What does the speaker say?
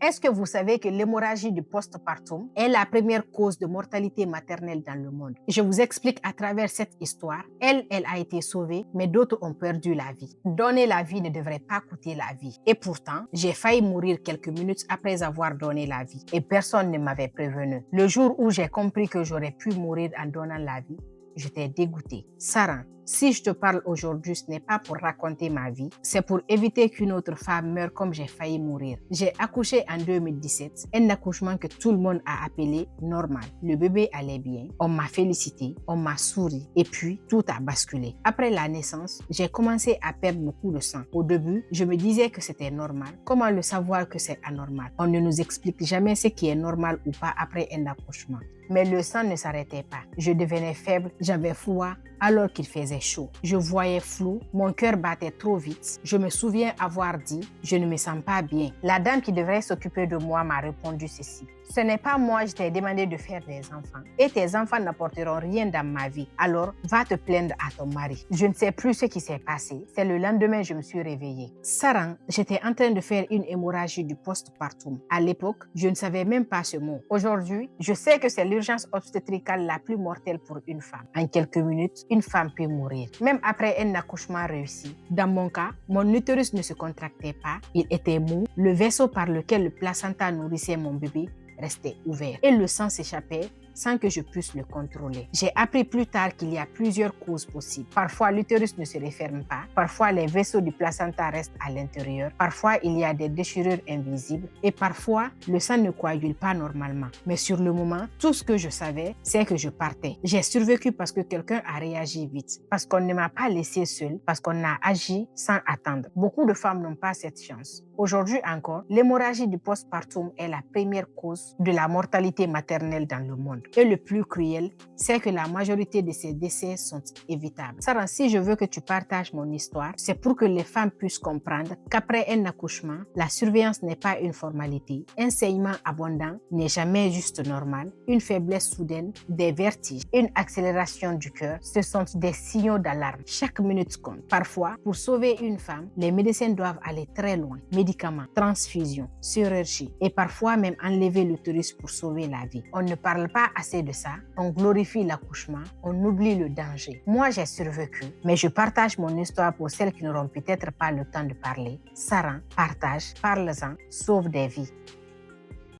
Est-ce que vous savez que l'hémorragie du postpartum est la première cause de mortalité maternelle dans le monde? Je vous explique à travers cette histoire. Elle a été sauvée, mais d'autres ont perdu la vie. Donner la vie ne devrait pas coûter la vie. Et pourtant, j'ai failli mourir quelques minutes après avoir donné la vie. Et personne ne m'avait prévenu. Le jour où j'ai compris que j'aurais pu mourir en donnant la vie, j'étais dégoûtée. Sarah, si je te parle aujourd'hui, ce n'est pas pour raconter ma vie, c'est pour éviter qu'une autre femme meure comme j'ai failli mourir. J'ai accouché en 2017, un accouchement que tout le monde a appelé normal. Le bébé allait bien, on m'a félicité, on m'a souri et puis tout a basculé. Après la naissance, j'ai commencé à perdre beaucoup de sang. Au début, je me disais que c'était normal. Comment le savoir que c'est anormal? On ne nous explique jamais ce qui est normal ou pas après un accouchement. Mais le sang ne s'arrêtait pas. Je devenais faible, j'avais froid alors qu'il faisait chaud. Je voyais flou, mon cœur battait trop vite. Je me souviens avoir dit « Je ne me sens pas bien ». La dame qui devrait s'occuper de moi m'a répondu ceci. « Ce n'est pas moi, je t'ai demandé de faire des enfants. Et tes enfants n'apporteront rien dans ma vie. Alors, va te plaindre à ton mari. » Je ne sais plus ce qui s'est passé. C'est le lendemain que je me suis réveillée. Sarah, j'étais en train de faire une hémorragie du postpartum. À l'époque, je ne savais même pas ce mot. Aujourd'hui, je sais que c'est l'urgence obstétricale la plus mortelle pour une femme. En quelques minutes, une femme peut mourir, même après un accouchement réussi. Dans mon cas, mon utérus ne se contractait pas, il était mou, le vaisseau par lequel le placenta nourrissait mon bébé restait ouvert et le sang s'échappait sans que je puisse le contrôler. J'ai appris plus tard qu'il y a plusieurs causes possibles. Parfois, l'utérus ne se referme pas. Parfois, les vaisseaux du placenta restent à l'intérieur. Parfois, il y a des déchirures invisibles. Et parfois, le sang ne coagule pas normalement. Mais sur le moment, tout ce que je savais, c'est que je partais. J'ai survécu parce que quelqu'un a réagi vite. Parce qu'on ne m'a pas laissée seule. Parce qu'on a agi sans attendre. Beaucoup de femmes n'ont pas cette chance. Aujourd'hui encore, l'hémorragie du postpartum est la première cause de la mortalité maternelle dans le monde. Et le plus cruel, c'est que la majorité de ces décès sont évitables. Sarah, si je veux que tu partages mon histoire, c'est pour que les femmes puissent comprendre qu'après un accouchement, la surveillance n'est pas une formalité. Un saignement abondant n'est jamais juste normal. Une faiblesse soudaine, des vertiges, une accélération du cœur, ce sont des signaux d'alarme. Chaque minute compte. Parfois, pour sauver une femme, les médecins doivent aller très loin. Médicaments, transfusions, chirurgie et parfois même enlever l'utérus pour sauver la vie. On ne parle pas assez de ça, on glorifie l'accouchement, on oublie le danger. Moi, j'ai survécu, mais je partage mon histoire pour celles qui n'auront peut-être pas le temps de parler. Sarah, partage, parle-en, sauve des vies.